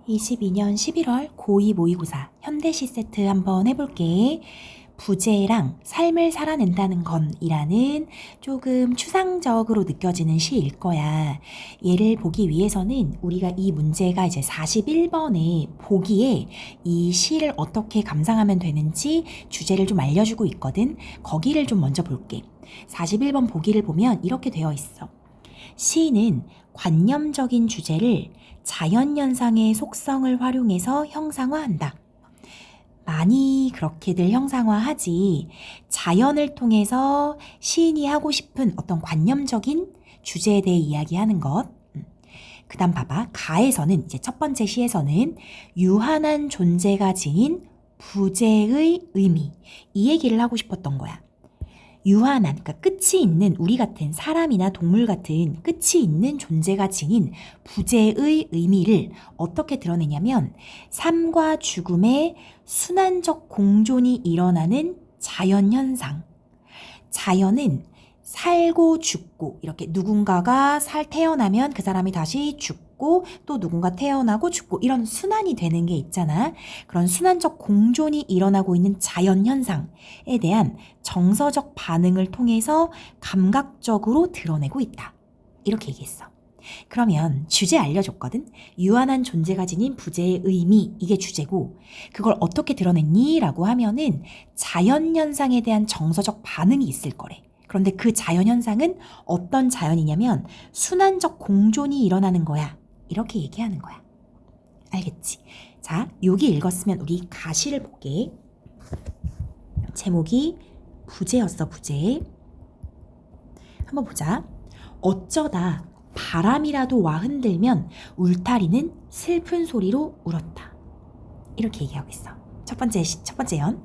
22년 11월 고2 모의고사 현대시 세트 한번 해볼게. 부재랑 삶을 살아낸다는 건이라는 조금 추상적으로 느껴지는 시일 거야. 얘를 보기 위해서는 우리가 이 문제가 이제 41번에 보기에 이 시를 어떻게 감상하면 되는지 주제를 좀 알려주고 있거든. 거기를 좀 먼저 볼게. 41번 보기를 보면 이렇게 되어 있어. 시인은 관념적인 주제를 자연현상의 속성을 활용해서 형상화한다. 많이 그렇게들 형상화하지. 자연을 통해서 시인이 하고 싶은 어떤 관념적인 주제에 대해 이야기하는 것. 그 다음 봐봐. 가에서는 이제 첫 번째 시에서는 유한한 존재가 지닌 부재의 의미. 이 얘기를 하고 싶었던 거야. 유한한, 그러니까 끝이 있는 우리 같은 사람이나 동물 같은 끝이 있는 존재가 지닌 부재의 의미를 어떻게 드러내냐면 삶과 죽음의 순환적 공존이 일어나는 자연현상. 자연은 살고 죽고 이렇게 누군가가 태어나면 그 사람이 다시 죽고 또 누군가 태어나고 죽고 이런 순환이 되는 게 있잖아. 그런 순환적 공존이 일어나고 있는 자연현상에 대한 정서적 반응을 통해서 감각적으로 드러내고 있다. 이렇게 얘기했어. 그러면 주제 알려줬거든. 유한한 존재가 지닌 부재의 의미, 이게 주제고 그걸 어떻게 드러냈니? 라고 하면은 자연현상에 대한 정서적 반응이 있을 거래. 그런데 그 자연현상은 어떤 자연이냐면 순환적 공존이 일어나는 거야. 이렇게 얘기하는 거야. 알겠지? 자, 여기 읽었으면 우리 가시를 볼게. 제목이 부재였어, 부재. 한번 보자. 어쩌다 바람이라도 와 흔들면 울타리는 슬픈 소리로 울었다. 이렇게 얘기하고 있어. 첫 번째 연.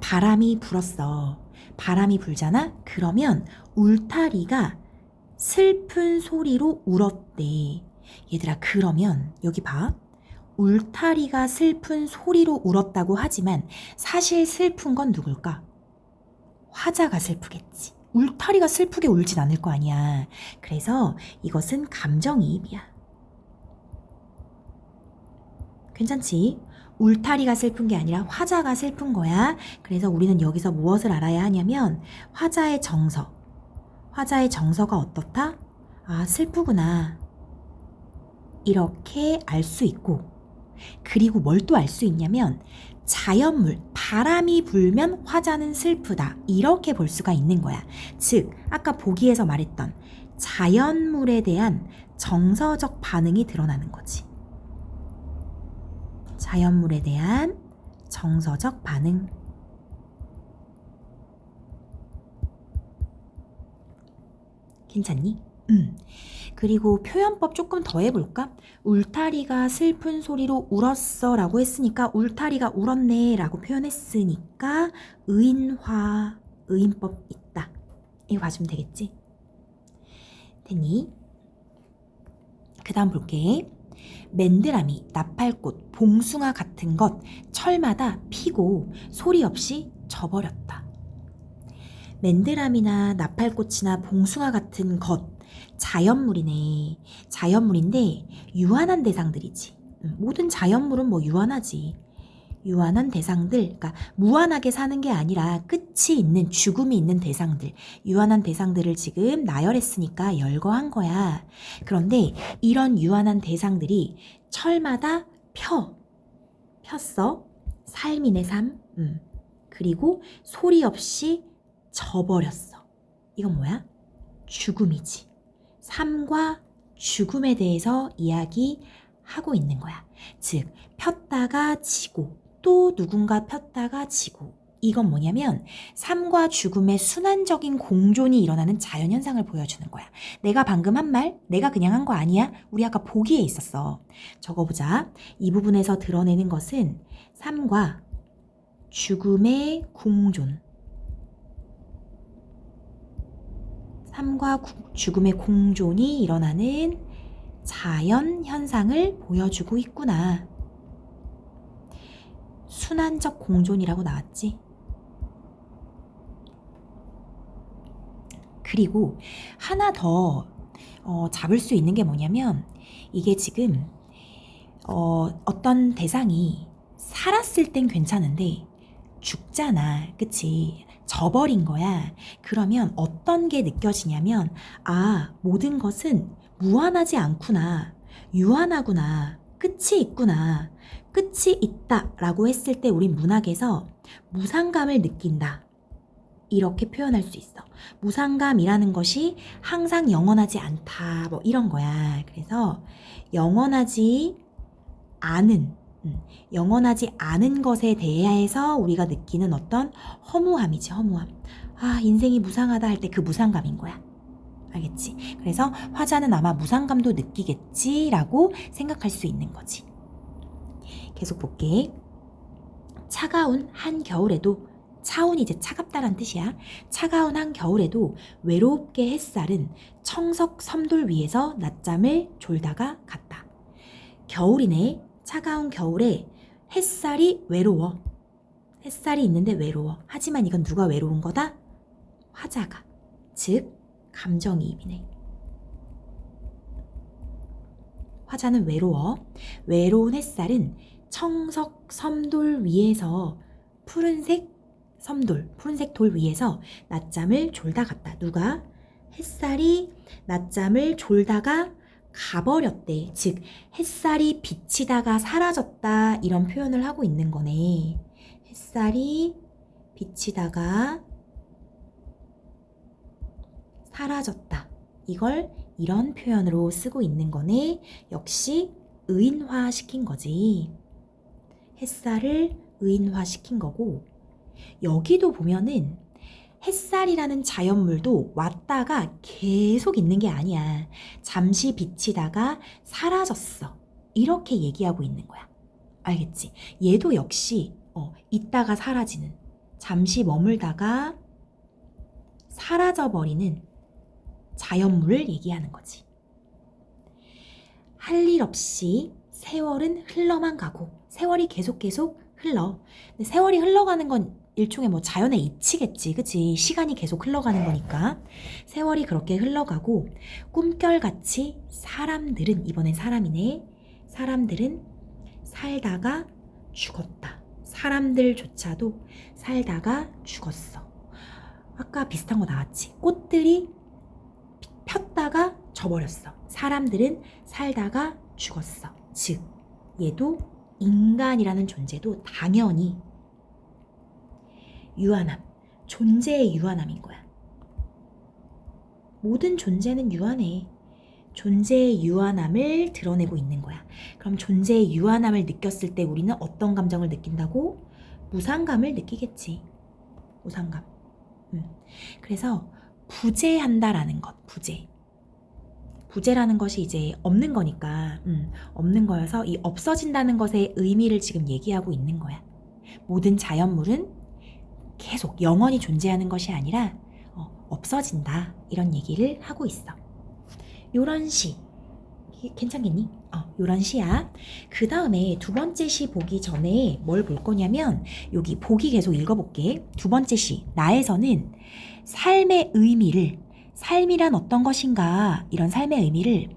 바람이 불었어. 바람이 불잖아? 그러면 울타리가 슬픈 소리로 울었대. 얘들아, 그러면 여기 봐. 울타리가 슬픈 소리로 울었다고 하지만 사실 슬픈 건 누굴까? 화자가 슬프겠지. 울타리가 슬프게 울진 않을 거 아니야. 그래서 이것은 감정이입이야. 괜찮지? 울타리가 슬픈 게 아니라 화자가 슬픈 거야. 그래서 우리는 여기서 무엇을 알아야 하냐면 화자의 정서. 화자의 정서가 어떻다? 아, 슬프구나. 이렇게 알 수 있고, 그리고 뭘 또 알 수 있냐면 자연물, 바람이 불면 화자는 슬프다. 이렇게 볼 수가 있는 거야. 즉, 아까 보기에서 말했던 자연물에 대한 정서적 반응이 드러나는 거지. 자연물에 대한 정서적 반응. 괜찮니? 그리고 표현법 조금 더 해볼까? 울타리가 슬픈 소리로 울었어 라고 했으니까 울타리가 울었네 라고 표현했으니까 의인화, 의인법 있다. 이거 봐주면 되겠지? 됐니? 그 다음 볼게. 맨드라미, 나팔꽃, 봉숭아 같은 것 철마다 피고 소리 없이 져버렸다. 맨드라미나 나팔꽃이나 봉숭아 같은 것 자연물이네. 자연물인데 유한한 대상들이지. 모든 자연물은 뭐 유한하지. 유한한 대상들, 그러니까 무한하게 사는 게 아니라 끝이 있는, 죽음이 있는 대상들, 유한한 대상들을 지금 나열했으니까 열거한 거야. 그런데 이런 유한한 대상들이 철마다 폈어. 삶이네, 삶. 그리고 소리 없이 져버렸어. 이건 뭐야? 죽음이지. 삶과 죽음에 대해서 이야기하고 있는 거야. 즉, 폈다가 지고 또 누군가 폈다가 지고. 이건 뭐냐면 삶과 죽음의 순환적인 공존이 일어나는 자연현상을 보여주는 거야. 내가 방금 한 말, 내가 그냥 한 거 아니야? 우리 아까 보기에 있었어. 적어보자. 이 부분에서 드러내는 것은 삶과 죽음의 공존. 삶과 죽음의 공존이 일어나는 자연현상을 보여주고 있구나. 순환적 공존이라고 나왔지. 그리고 하나 더 잡을 수 있는 게 뭐냐면 이게 지금 어떤 대상이 살았을 땐 괜찮은데 죽잖아. 그치? 져버린 거야. 그러면 어떤 게 느껴지냐면 모든 것은 무한하지 않구나. 유한하구나. 끝이 있구나. 끝이 있다 라고 했을 때 우린 문학에서 무상감을 느낀다. 이렇게 표현할 수 있어. 무상감이라는 것이 항상 영원하지 않다. 뭐 이런 거야. 그래서 영원하지 않은 것에 대해서 우리가 느끼는 어떤 허무함이지, 허무함. 인생이 무상하다 할 때 그 무상감인 거야. 알겠지? 그래서 화자는 아마 무상감도 느끼겠지라고 생각할 수 있는 거지. 계속 볼게. 차가운 한겨울에도, 차온이 이제 차갑다란 뜻이야. 차가운 한겨울에도 외롭게 햇살은 청석 섬돌 위에서 낮잠을 졸다가 갔다. 겨울이네. 차가운 겨울에 햇살이 외로워. 햇살이 있는데 외로워. 하지만 이건 누가 외로운 거다? 화자가. 즉 감정이입이네. 화자는 외로워. 외로운 햇살은 청석 섬돌 위에서 푸른색 돌 위에서 낮잠을 졸다 갔다. 누가? 햇살이 낮잠을 졸다가 가버렸대. 즉 햇살이 비치다가 사라졌다. 이런 표현을 하고 있는 거네. 햇살이 비치다가 사라졌다. 이걸 이런 표현으로 쓰고 있는 거네. 역시 의인화시킨 거지. 햇살을 의인화시킨 거고, 여기도 보면은 햇살이라는 자연물도 왔다가 계속 있는 게 아니야. 잠시 비치다가 사라졌어. 이렇게 얘기하고 있는 거야. 알겠지? 얘도 역시 있다가 사라지는, 잠시 머물다가 사라져버리는 자연물을 얘기하는 거지. 할 일 없이 세월은 흘러만 가고, 세월이 계속 흘러. 근데 세월이 흘러가는 건 일종의 뭐 자연의 이치겠지. 그치? 시간이 계속 흘러가는 거니까. 세월이 그렇게 흘러가고, 꿈결같이 사람들은, 이번엔 사람이네. 사람들은 살다가 죽었다. 사람들조차도 살다가 죽었어. 아까 비슷한 거 나왔지. 꽃들이 폈다가 져버렸어. 사람들은 살다가 죽었어. 즉 얘도 인간이라는 존재도 당연히 유한함, 존재의 유한함인 거야. 모든 존재는 유한해. 존재의 유한함을 드러내고 있는 거야. 그럼 존재의 유한함을 느꼈을 때 우리는 어떤 감정을 느낀다고? 무상감을 느끼겠지. 무상감. 그래서 부재한다라는 것, 부재라는 것이 이제 없는 거니까, 없는 거여서 이 없어진다는 것의 의미를 지금 얘기하고 있는 거야. 모든 자연물은 계속 영원히 존재하는 것이 아니라 없어진다, 이런 얘기를 하고 있어. 요런 시 괜찮겠니? 요런 시야. 그 다음에 두 번째 시 보기 전에 뭘 볼 거냐면, 여기 보기 계속 읽어볼게. 두 번째 시 나에서는 삶의 의미를, 삶이란 어떤 것인가, 이런 삶의 의미를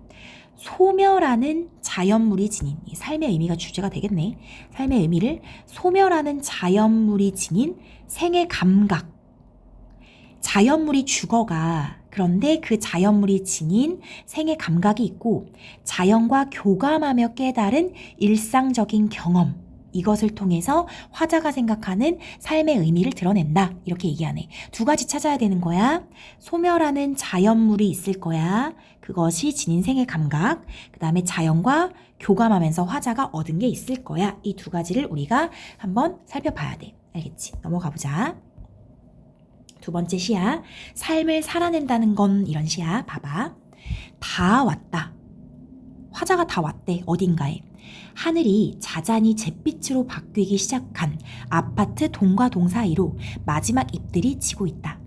소멸하는 자연물이 지닌, 이 삶의 의미가 주제가 되겠네. 삶의 의미를 소멸하는 자연물이 지닌 생의 감각. 자연물이 죽어가. 그런데 그 자연물이 지닌 생의 감각이 있고, 자연과 교감하며 깨달은 일상적인 경험, 이것을 통해서 화자가 생각하는 삶의 의미를 드러낸다, 이렇게 얘기하네. 두 가지 찾아야 되는 거야. 소멸하는 자연물이 있을 거야. 그것이 지닌 생의 감각. 그 다음에 자연과 교감하면서 화자가 얻은 게 있을 거야. 이 두 가지를 우리가 한번 살펴봐야 돼. 알겠지? 넘어가 보자. 두 번째 시야. 삶을 살아낸다는 건, 이런 시야. 봐봐. 다 왔다. 화자가 다 왔대. 어딘가에. 하늘이 자잔히 잿빛으로 바뀌기 시작한 아파트 동과 동 사이로 마지막 잎들이 지고 있다.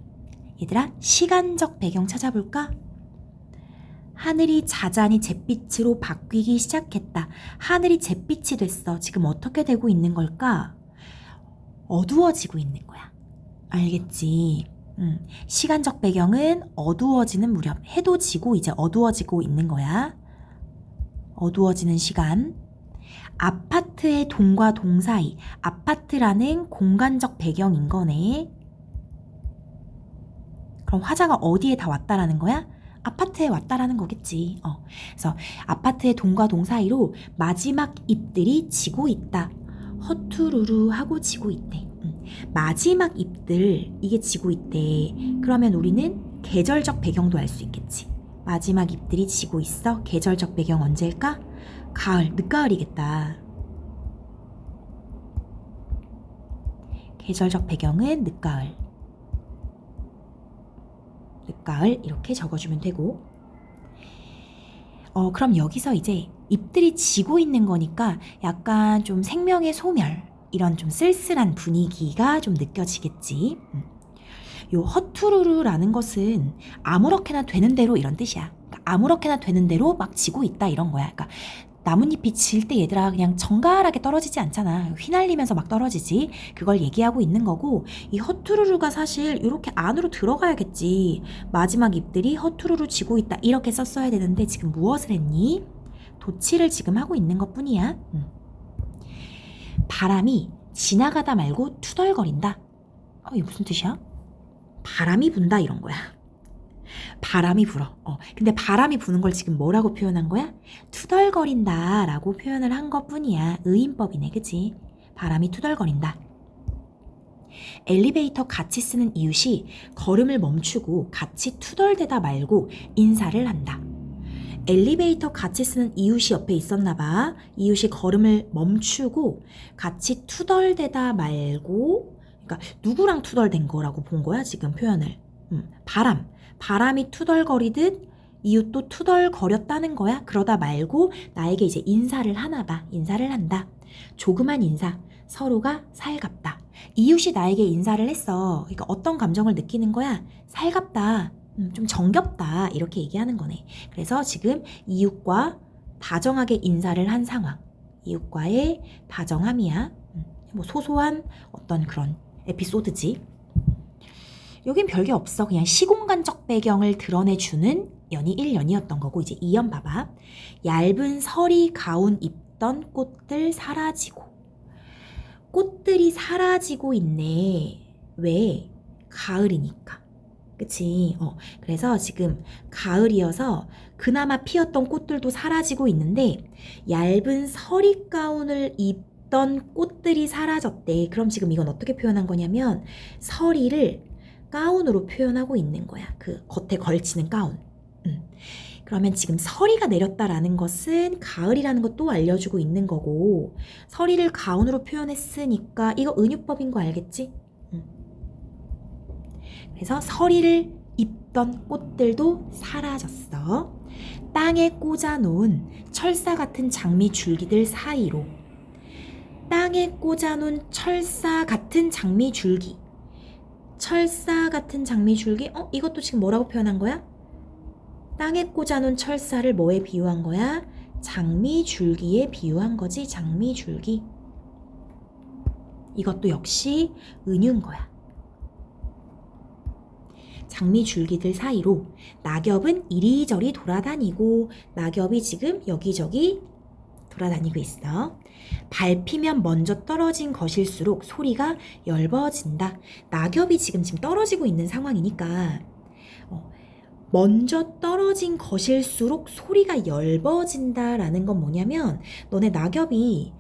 얘들아, 시간적 배경 찾아볼까? 하늘이 자잔히 잿빛으로 바뀌기 시작했다. 하늘이 잿빛이 됐어. 지금 어떻게 되고 있는 걸까? 어두워지고 있는 거야. 알겠지? 시간적 배경은 어두워지는 무렵. 해도 지고 이제 어두워지고 있는 거야. 어두워지는 시간. 아파트의 동과 동 사이. 아파트라는 공간적 배경인 거네. 그럼 화자가 어디에 다 왔다라는 거야? 아파트에 왔다라는 거겠지. 그래서 아파트의 동과 동 사이로 마지막 잎들이 지고 있다. 허투루루 하고 지고 있대. 마지막 잎들, 이게 지고 있대. 그러면 우리는 계절적 배경도 알 수 있겠지. 마지막 잎들이 지고 있어. 계절적 배경 언제일까? 가을, 늦가을이겠다. 계절적 배경은 늦가을. 늦가을 이렇게 적어주면 되고, 그럼 여기서 이제 잎들이 지고 있는 거니까 약간 좀 생명의 소멸, 이런 좀 쓸쓸한 분위기가 좀 느껴지겠지. 요 허투루루라는 것은 아무렇게나 되는 대로 이런 뜻이야. 그러니까 아무렇게나 되는 대로 막 지고 있다 이런 거야. 그러니까 나뭇잎이 질 때 얘들아 그냥 정갈하게 떨어지지 않잖아. 휘날리면서 막 떨어지지. 그걸 얘기하고 있는 거고, 이 허투루루가 사실 이렇게 안으로 들어가야겠지. 마지막 잎들이 허투루루 지고 있다 이렇게 썼어야 되는데 지금 무엇을 했니? 도치를 지금 하고 있는 것 뿐이야. 바람이 지나가다 말고 투덜거린다. 이게 무슨 뜻이야? 바람이 분다 이런 거야. 바람이 불어. 근데 바람이 부는 걸 지금 뭐라고 표현한 거야? 투덜거린다 라고 표현을 한 것 뿐이야. 의인법이네, 그치? 바람이 투덜거린다. 엘리베이터 같이 쓰는 이웃이 걸음을 멈추고 같이 투덜대다 말고 인사를 한다. 엘리베이터 같이 쓰는 이웃이 옆에 있었나 봐. 이웃이 걸음을 멈추고 같이 투덜대다 말고, 그러니까 누구랑 투덜댄 거라고 본 거야 지금 표현을. 바람이 투덜거리듯 이웃도 투덜거렸다는 거야. 그러다 말고 나에게 이제 인사를 하나 봐. 인사를 한다. 조그만 인사. 서로가 살갑다. 이웃이 나에게 인사를 했어. 그러니까 어떤 감정을 느끼는 거야? 살갑다. 좀 정겹다. 이렇게 얘기하는 거네. 그래서 지금 이웃과 다정하게 인사를 한 상황. 이웃과의 다정함이야. 뭐 소소한 어떤 그런 에피소드지. 여긴 별게 없어. 그냥 시공간적 배경을 드러내주는 연이 1연이었던 거고, 이제 2연 봐봐. 얇은 서리 가운 입던 꽃들 사라지고. 꽃들이 사라지고 있네. 왜? 가을이니까. 그치? 그래서 지금 가을이어서 그나마 피었던 꽃들도 사라지고 있는데 얇은 서리 가운을 입던 꽃들이 사라졌대. 그럼 지금 이건 어떻게 표현한 거냐면 서리를 가운으로 표현하고 있는 거야. 그 겉에 걸치는 가운. 그러면 지금 서리가 내렸다라는 것은 가을이라는 것도 알려주고 있는 거고, 서리를 가운으로 표현했으니까 이거 은유법인 거 알겠지? 그래서 서리를 입던 꽃들도 사라졌어. 땅에 꽂아놓은 철사 같은 장미 줄기들 사이로. 땅에 꽂아놓은 철사 같은 장미 줄기. 철사 같은 장미 줄기? 이것도 지금 뭐라고 표현한 거야? 땅에 꽂아놓은 철사를 뭐에 비유한 거야? 장미 줄기에 비유한 거지. 장미 줄기. 이것도 역시 은유인 거야. 장미 줄기들 사이로 낙엽은 이리저리 돌아다니고, 낙엽이 지금 여기저기 돌아다니고 있어. 밟히면 먼저 떨어진 것일수록 소리가 엷어진다. 낙엽이 지금 떨어지고 있는 상황이니까 먼저 떨어진 것일수록 소리가 엷어진다라는 건 뭐냐면, 너네 낙엽이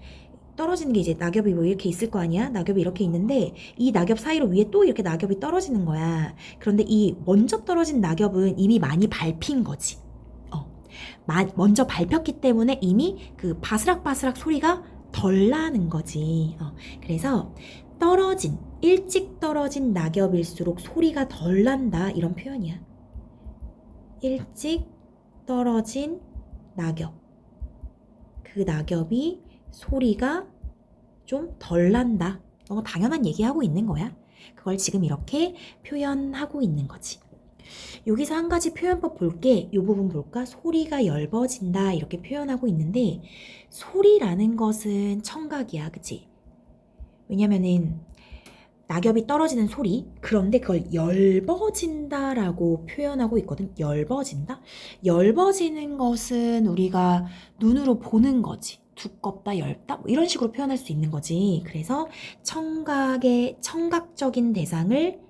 떨어지는 게 이제 낙엽이 뭐 이렇게 있을 거 아니야? 낙엽이 이렇게 있는데 이 낙엽 사이로 위에 또 이렇게 낙엽이 떨어지는 거야. 그런데 이 먼저 떨어진 낙엽은 이미 많이 밟힌 거지. 먼저 밟혔기 때문에 이미 그 바스락바스락 소리가 덜 나는 거지. 그래서 일찍 떨어진 낙엽일수록 소리가 덜 난다, 이런 표현이야. 일찍 떨어진 낙엽. 그 낙엽이 소리가 좀 덜 난다. 너무 당연한 얘기하고 있는 거야. 그걸 지금 이렇게 표현하고 있는 거지. 여기서 한 가지 표현법 볼게. 이 부분 볼까? 소리가 엷어진다 이렇게 표현하고 있는데, 소리라는 것은 청각이야, 그치? 왜냐면은 낙엽이 떨어지는 소리. 그런데 그걸 엷어진다라고 표현하고 있거든. 엷어진다? 엷어지는 것은 우리가 눈으로 보는 거지. 두껍다, 얇다, 뭐 이런 식으로 표현할 수 있는 거지. 그래서 청각적인 대상을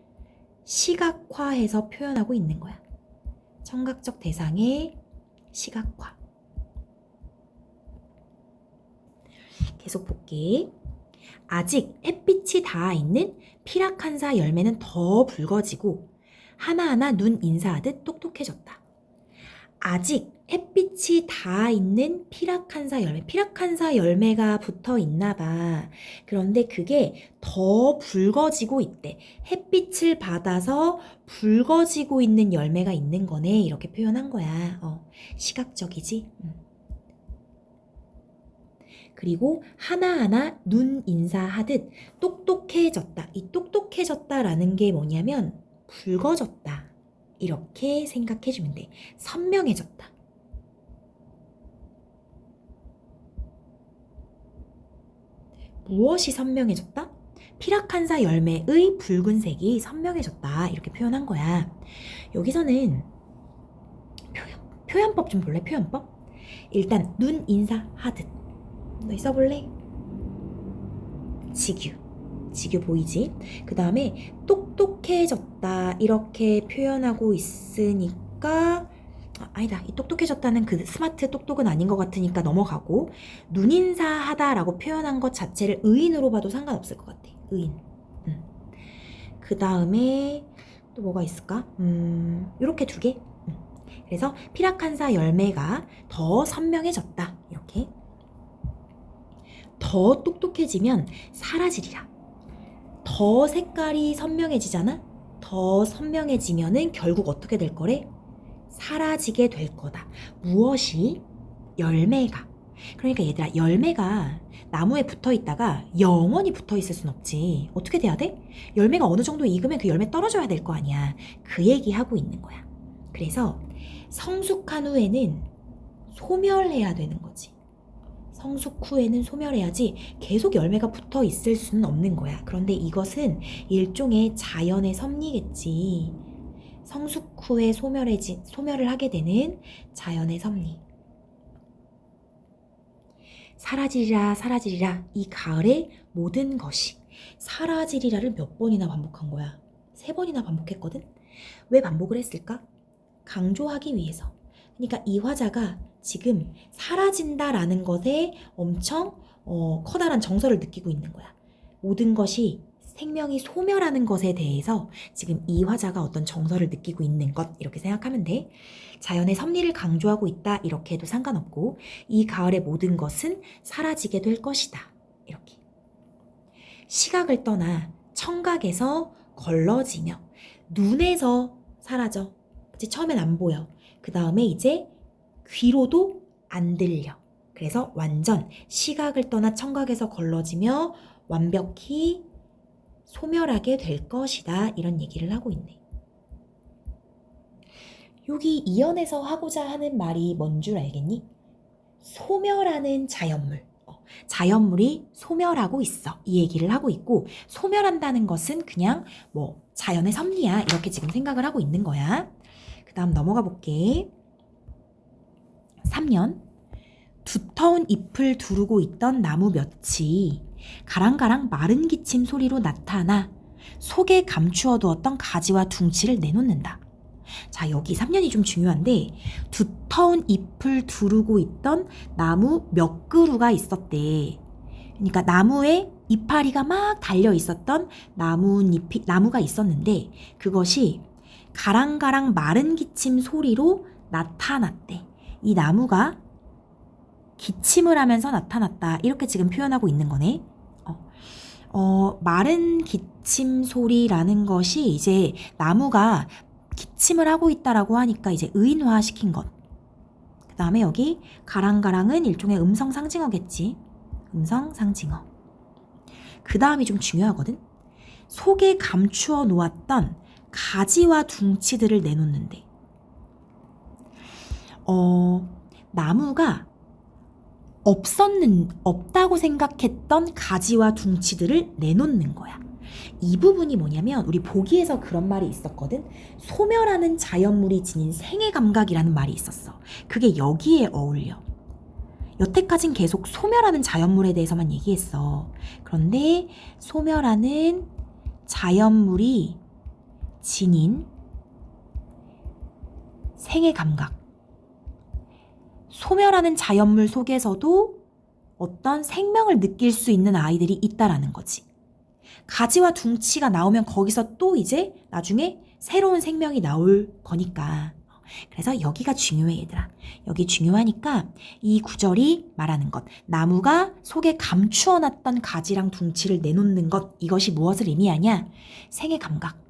시각화해서 표현하고 있는 거야. 청각적 대상의 시각화. 계속 볼게. 아직 햇빛이 닿아 있는 피라칸사 열매는 더 붉어지고 하나하나 눈 인사하듯 똑똑해졌다. 아직 햇빛이 닿아 있는 피라칸사 열매. 피라칸사 열매가 붙어 있나 봐. 그런데 그게 더 붉어지고 있대. 햇빛을 받아서 붉어지고 있는 열매가 있는 거네. 이렇게 표현한 거야. 시각적이지? 그리고 하나하나 눈 인사하듯 똑똑해졌다. 이 똑똑해졌다라는 게 뭐냐면 붉어졌다. 이렇게 생각해주면 돼. 선명해졌다. 무엇이 선명해졌다? 피라칸사 열매의 붉은색이 선명해졌다. 이렇게 표현한 거야. 여기서는 표현법 좀 볼래? 표현법? 일단 눈 인사하듯. 너 써볼래? 지규 보이지? 그 다음에 똑똑해졌다 이렇게 표현하고 있으니까 아니다. 이 똑똑해졌다는 그 스마트 똑똑은 아닌 것 같으니까 넘어가고 눈인사하다라고 표현한 것 자체를 의인으로 봐도 상관없을 것 같아. 의인. 그 다음에 또 뭐가 있을까? 요렇게 두 개. 그래서 피라칸사 열매가 더 선명해졌다. 이렇게. 더 똑똑해지면 사라지리라. 더 색깔이 선명해지잖아? 더 선명해지면은 결국 어떻게 될 거래? 사라지게 될 거다. 무엇이? 열매가. 그러니까 얘들아, 열매가 나무에 붙어 있다가 영원히 붙어 있을 순 없지. 어떻게 돼야 돼? 열매가 어느 정도 익으면 그 열매 떨어져야 될 거 아니야. 그 얘기하고 있는 거야. 그래서 성숙한 후에는 소멸해야 되는 거지. 성숙 후에는 소멸해야지 계속 열매가 붙어 있을 수는 없는 거야. 그런데 이것은 일종의 자연의 섭리겠지. 성숙 후에 소멸을 하게 되는 자연의 섭리. 사라지리라 사라지리라 이 가을의 모든 것이. 사라지리라를 몇 번이나 반복한 거야? 3번이나 반복했거든? 왜 반복을 했을까? 강조하기 위해서. 그러니까 이 화자가 지금 사라진다라는 것에 엄청 커다란 정서를 느끼고 있는 거야. 모든 것이 생명이 소멸하는 것에 대해서 지금 이 화자가 어떤 정서를 느끼고 있는 것 이렇게 생각하면 돼. 자연의 섭리를 강조하고 있다 이렇게 해도 상관없고 이 가을의 모든 것은 사라지게 될 것이다. 이렇게. 시각을 떠나 청각에서 걸러지며 눈에서 사라져. 그치? 처음엔 안 보여. 그 다음에 이제 귀로도 안 들려. 그래서 완전 시각을 떠나 청각에서 걸러지며 완벽히 소멸하게 될 것이다. 이런 얘기를 하고 있네. 여기 이연에서 하고자 하는 말이 뭔 줄 알겠니? 소멸하는 자연물. 자연물이 소멸하고 있어. 이 얘기를 하고 있고 소멸한다는 것은 그냥 뭐 자연의 섭리야. 이렇게 지금 생각을 하고 있는 거야. 그 다음 넘어가 볼게. 3년 두터운 잎을 두르고 있던 나무 몇이 가랑가랑 마른 기침 소리로 나타나 속에 감추어 두었던 가지와 둥치를 내놓는다. 자, 여기 3년이 좀 중요한데 두터운 잎을 두르고 있던 나무 몇 그루가 있었대. 그러니까 나무에 이파리가 막 달려 있었던 나무가 있었는데 그것이 가랑가랑 마른 기침 소리로 나타났대. 이 나무가 기침을 하면서 나타났다. 이렇게 지금 표현하고 있는 거네. 마른 기침 소리라는 것이 이제 나무가 기침을 하고 있다라고 하니까 이제 의인화시킨 것. 그 다음에 여기 가랑가랑은 일종의 음성 상징어겠지. 음성 상징어. 그 다음이 좀 중요하거든. 속에 감추어 놓았던 가지와 둥치들을 내놓는데 나무가 없다고 생각했던 가지와 둥치들을 내놓는 거야. 이 부분이 뭐냐면 우리 보기에서 그런 말이 있었거든. 소멸하는 자연물이 지닌 생애 감각이라는 말이 있었어. 그게 여기에 어울려. 여태까진 계속 소멸하는 자연물에 대해서만 얘기했어. 그런데 소멸하는 자연물이 지닌 생애 감각. 소멸하는 자연물 속에서도 어떤 생명을 느낄 수 있는 아이들이 있다라는 거지. 가지와 둥치가 나오면 거기서 또 이제 나중에 새로운 생명이 나올 거니까. 그래서 여기가 중요해 얘들아. 여기 중요하니까 이 구절이 말하는 것, 나무가 속에 감추어놨던 가지랑 둥치를 내놓는 것, 이것이 무엇을 의미하냐? 생애 감각.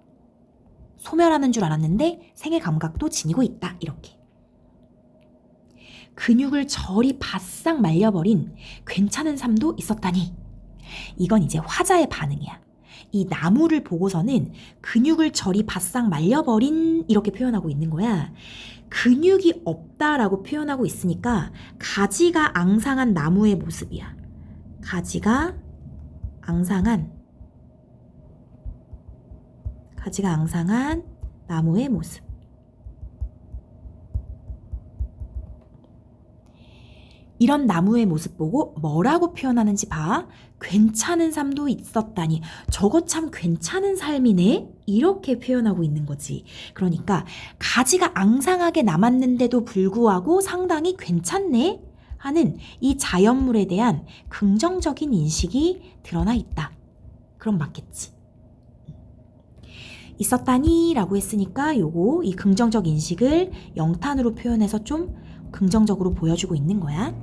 소멸하는 줄 알았는데 생애 감각도 지니고 있다. 이렇게. 근육을 저리 바싹 말려버린 괜찮은 삶도 있었다니. 이건 이제 화자의 반응이야. 이 나무를 보고서는 근육을 저리 바싹 말려버린 이렇게 표현하고 있는 거야. 근육이 없다라고 표현하고 있으니까 가지가 앙상한 나무의 모습이야. 가지가 앙상한 나무의 모습. 이런 나무의 모습 보고 뭐라고 표현하는지 봐. 괜찮은 삶도 있었다니. 저거 참 괜찮은 삶이네? 이렇게 표현하고 있는 거지. 그러니까 가지가 앙상하게 남았는데도 불구하고 상당히 괜찮네? 하는 이 자연물에 대한 긍정적인 인식이 드러나 있다. 그럼 맞겠지. 있었다니 라고 했으니까 요거 이 긍정적 인식을 영탄으로 표현해서 좀 긍정적으로 보여주고 있는 거야.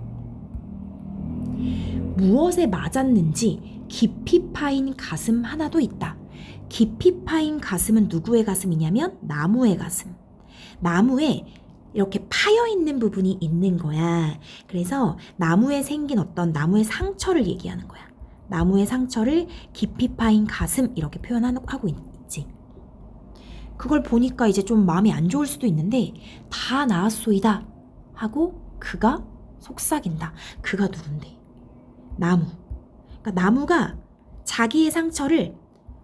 무엇에 맞았는지 깊이 파인 가슴 하나도 있다. 깊이 파인 가슴은 누구의 가슴이냐면 나무의 가슴. 나무에 이렇게 파여있는 부분이 있는 거야. 그래서 나무에 생긴 어떤 나무의 상처를 얘기하는 거야. 나무의 상처를 깊이 파인 가슴 이렇게 표현하고 있지. 그걸 보니까 이제 좀 마음이 안 좋을 수도 있는데 다 나았소이다 하고 그가 속삭인다. 그가 누군데? 나무. 그러니까 나무가 자기의 상처를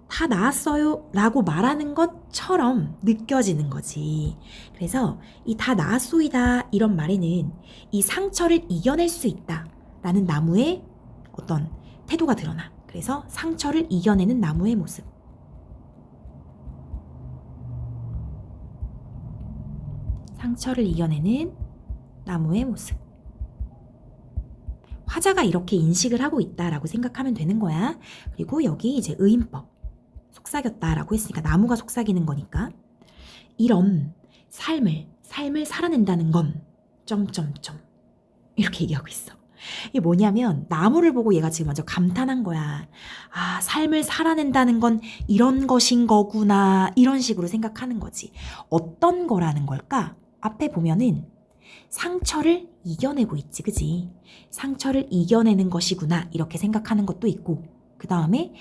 다 나았어요 라고 말하는 것처럼 느껴지는 거지. 그래서 이 다 나았소이다 이런 말에는 이 상처를 이겨낼 수 있다 라는 나무의 어떤 태도가 드러나. 그래서 상처를 이겨내는 나무의 모습. 상처를 이겨내는 나무의 모습. 화자가 이렇게 인식을 하고 있다라고 생각하면 되는 거야. 그리고 여기 이제 의인법. 속삭였다라고 했으니까 나무가 속삭이는 거니까. 이런 삶을 살아낸다는 건 점점점 이렇게 얘기하고 있어. 이게 뭐냐면 나무를 보고 얘가 지금 먼저 감탄한 거야. 아, 삶을 살아낸다는 건 이런 것인 거구나. 이런 식으로 생각하는 거지. 어떤 거라는 걸까? 앞에 보면은 상처를 이겨내고 있지, 그지? 상처를 이겨내는 것이구나 이렇게 생각하는 것도 있고, 그 다음에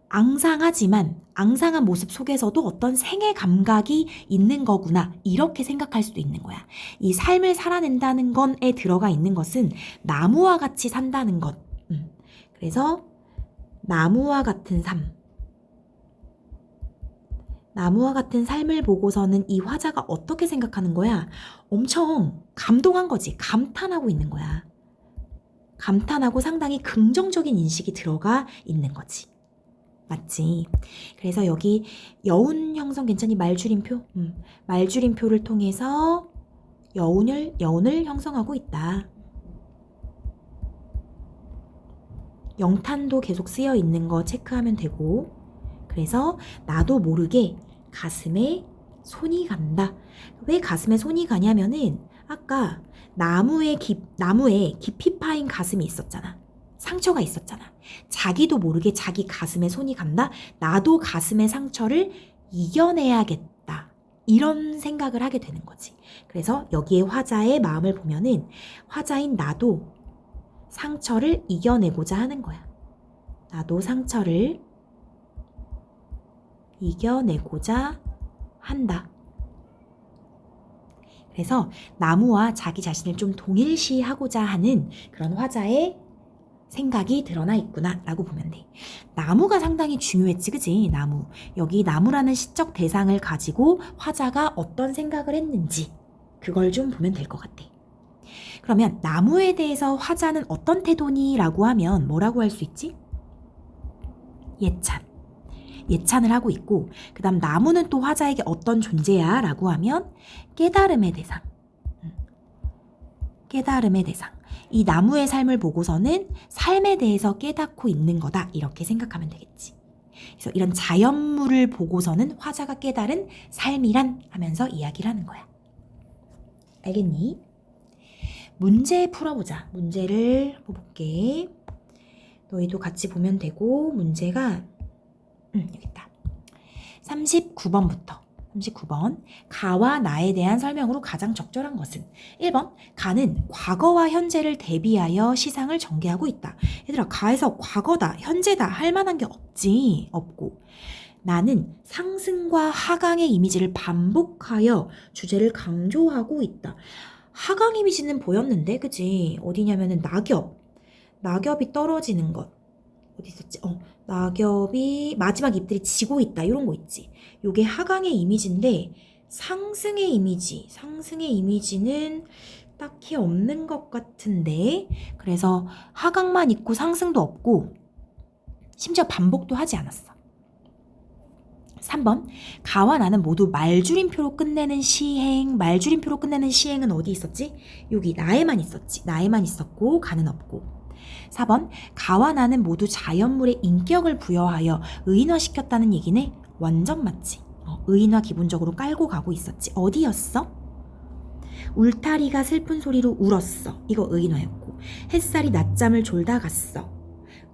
앙상하지만 앙상한 모습 속에서도 어떤 생애 감각이 있는 거구나 이렇게 생각할 수도 있는 거야. 이 삶을 살아낸다는 것에 들어가 있는 것은 나무와 같이 산다는 것. 그래서 나무와 같은 삶. 나무와 같은 삶을 보고서는 이 화자가 어떻게 생각하는 거야? 엄청 감동한 거지. 감탄하고 있는 거야. 감탄하고 상당히 긍정적인 인식이 들어가 있는 거지. 맞지? 그래서 여기 여운 형성 괜찮니? 말줄임표? 말줄임표를 통해서 여운을 형성하고 있다. 영탄도 계속 쓰여 있는 거 체크하면 되고, 그래서 나도 모르게 가슴에 손이 간다. 왜 가슴에 손이 가냐면은 아까 나무에 깊이 파인 가슴이 있었잖아. 상처가 있었잖아. 자기도 모르게 자기 가슴에 손이 간다. 나도 가슴의 상처를 이겨내야겠다. 이런 생각을 하게 되는 거지. 그래서 여기에 화자의 마음을 보면은 화자인 나도 상처를 이겨내고자 하는 거야. 나도 상처를 이겨내고자 한다. 그래서 나무와 자기 자신을 좀 동일시하고자 하는 그런 화자의 생각이 드러나 있구나 라고 보면 돼. 나무가 상당히 중요했지, 그지? 나무. 여기 나무라는 시적 대상을 가지고 화자가 어떤 생각을 했는지 그걸 좀 보면 될 것 같아. 그러면 나무에 대해서 화자는 어떤 태도니? 라고 하면 뭐라고 할 수 있지? 예찬. 예찬을 하고 있고, 그 다음 나무는 또 화자에게 어떤 존재야? 라고 하면 깨달음의 대상. 깨달음의 대상. 이 나무의 삶을 보고서는 삶에 대해서 깨닫고 있는 거다. 이렇게 생각하면 되겠지. 그래서 이런 자연물을 보고서는 화자가 깨달은 삶이란 하면서 이야기를 하는 거야. 알겠니? 문제 풀어보자. 문제를 뽑을게. 너희도 같이 보면 되고, 문제가 여기 있다. 39번부터 39번. 가와 나에 대한 설명으로 가장 적절한 것은? 1번. 가는 과거와 현재를 대비하여 시상을 전개하고 있다. 얘들아, 가에서 과거다, 현재다 할 만한 게 없지. 없고. 나는 상승과 하강의 이미지를 반복하여 주제를 강조하고 있다. 하강 이미지는 보였는데, 그치? 어디냐면은 낙엽이 떨어지는 것. 어디 있었지? 낙엽이 마지막 잎들이 지고 있다. 이런 거 있지. 요게 하강의 이미지인데 상승의 이미지는 딱히 없는 것 같은데, 그래서 하강만 있고 상승도 없고 심지어 반복도 하지 않았어. 3번. 가와 나는 모두 말줄임표로 끝내는 시행은 어디 있었지? 여기 나에만 있었지. 나에만 있었고 가는 없고. 4번. 가와 나는 모두 자연물의 인격을 부여하여 의인화시켰다는 얘기네. 완전 맞지. 의인화 기본적으로 깔고 가고 있었지. 어디였어? 울타리가 슬픈 소리로 울었어. 이거 의인화였고. 햇살이 낮잠을 졸다 갔어.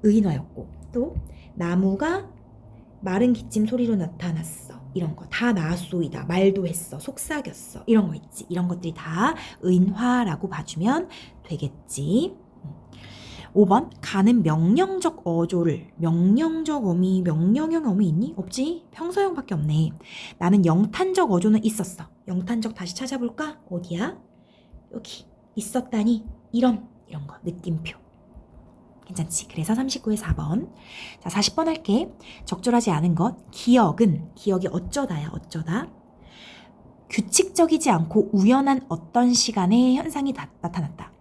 의인화였고. 또 나무가 마른 기침 소리로 나타났어. 이런 거 다 나소이다. 말도 했어. 속삭였어. 이런 거 있지. 이런 것들이 다 의인화라고 봐주면 되겠지. 5번. 가는 명령적 어조를, 명령형 어미 있니? 없지? 평서형밖에 없네. 나는 영탄적 어조는 있었어. 영탄적 다시 찾아볼까? 어디야? 여기 있었다니. 이런 거 느낌표. 괜찮지? 그래서 39에 4번. 자, 40번 할게. 적절하지 않은 것. 기억이 어쩌다야. 어쩌다. 규칙적이지 않고 우연한 어떤 시간에 현상이 나타났다.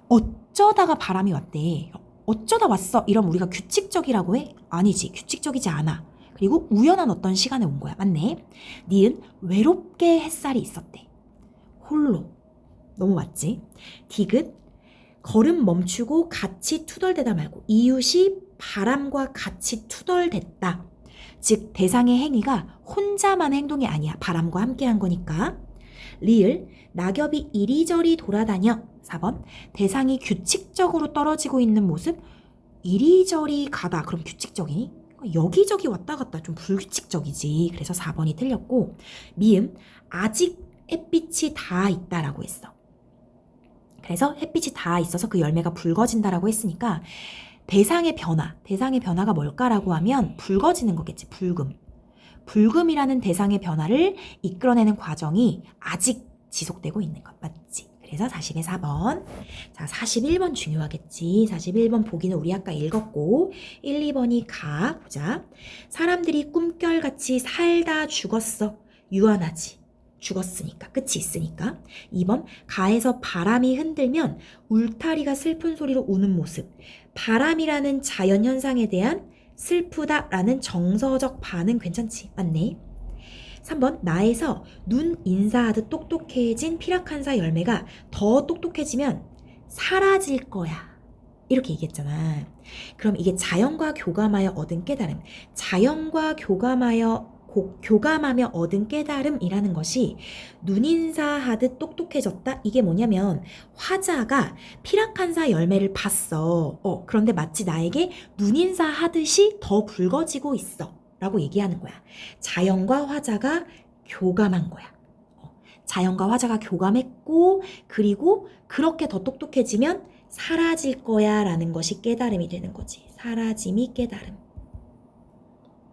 어쩌다가 바람이 왔대. 어쩌다 왔어. 이러면 우리가 규칙적이라고 해? 아니지. 규칙적이지 않아. 그리고 우연한 어떤 시간에 온 거야. 맞네. 니은 외롭게 햇살이 있었대. 홀로. 너무 맞지? 디귿 걸음 멈추고 같이 투덜대다 말고. 이웃이 바람과 같이 투덜댔다. 즉 대상의 행위가 혼자만의 행동이 아니야. 바람과 함께한 거니까. 리을 낙엽이 이리저리 돌아다녀. 4번. 대상이 규칙적으로 떨어지고 있는 모습. 이리저리 가다. 그럼 규칙적이니? 여기저기 왔다 갔다 좀 불규칙적이지. 그래서 4번이 틀렸고. 미음 아직 햇빛이 닿아 있다라고 했어. 그래서 햇빛이 닿아 있어서 그 열매가 붉어진다라고 했으니까 대상의 변화가 뭘까라고 하면 붉어지는 거겠지. 붉음이라는 대상의 변화를 이끌어내는 과정이 아직 지속되고 있는 것 맞지? 그래서 40에 4번. 자, 41번 중요하겠지. 41번 보기는 우리 아까 읽었고 1, 2번이 가. 보자. 사람들이 꿈결같이 살다 죽었어. 유한하지. 죽었으니까. 끝이 있으니까. 2번. 가에서 바람이 흔들면 울타리가 슬픈 소리로 우는 모습. 바람이라는 자연현상에 대한 슬프다라는 정서적 반응 괜찮지? 맞네. 3번. 나에서 눈 인사하듯 똑똑해진 피라칸사 열매가 더 똑똑해지면 사라질 거야. 이렇게 얘기했잖아. 그럼 이게 자연과 교감하여 얻은 깨달음. 자연과 교감하며 얻은 깨달음이라는 것이 눈인사하듯 똑똑해졌다. 이게 뭐냐면 화자가 피라칸사 열매를 봤어. 그런데 마치 나에게 눈인사하듯이 더 붉어지고 있어. 라고 얘기하는 거야. 자연과 화자가 교감한 거야. 자연과 화자가 교감했고 그리고 그렇게 더 똑똑해지면 사라질 거야 라는 것이 깨달음이 되는 거지. 사라짐이 깨달음.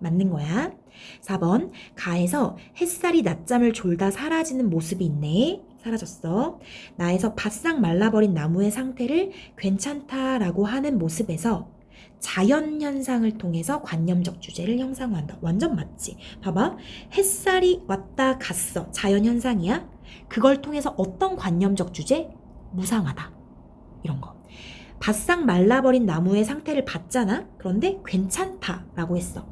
맞는 거야. 4번, 가에서 햇살이 낮잠을 졸다 사라지는 모습이 있네. 사라졌어. 나에서 바싹 말라버린 나무의 상태를 괜찮다라고 하는 모습에서 자연현상을 통해서 관념적 주제를 형성한다. 완전 맞지? 봐봐. 햇살이 왔다 갔어. 자연현상이야. 그걸 통해서 어떤 관념적 주제? 무상하다. 이런 거. 바싹 말라버린 나무의 상태를 봤잖아. 그런데 괜찮다라고 했어.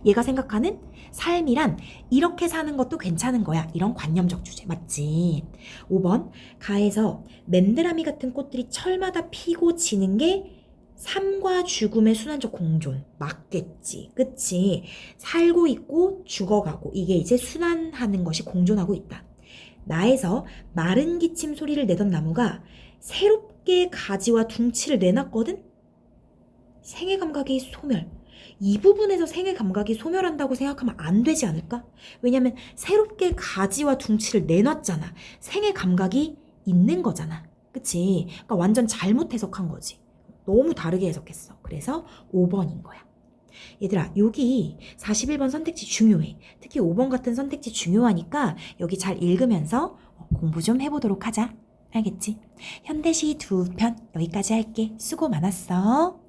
얘가 생각하는 삶이란 이렇게 사는 것도 괜찮은 거야. 이런 관념적 주제. 맞지? 5번. 가에서 맨드라미 같은 꽃들이 철마다 피고 지는 게 삶과 죽음의 순환적 공존. 맞겠지. 그치? 살고 있고 죽어가고 이게 이제 순환하는 것이 공존하고 있다. 나에서 마른 기침 소리를 내던 나무가 새롭게 가지와 둥치를 내놨거든? 생애 감각이 소멸. 이 부분에서 생애 감각이 소멸한다고 생각하면 안 되지 않을까? 왜냐면 새롭게 가지와 둥치를 내놨잖아. 생애 감각이 있는 거잖아. 그치? 그러니까 완전 잘못 해석한 거지. 너무 다르게 해석했어. 그래서 5번인 거야. 얘들아, 여기 41번 선택지 중요해. 특히 5번 같은 선택지 중요하니까 여기 잘 읽으면서 공부 좀 해보도록 하자. 알겠지? 현대시 2편 여기까지 할게. 수고 많았어.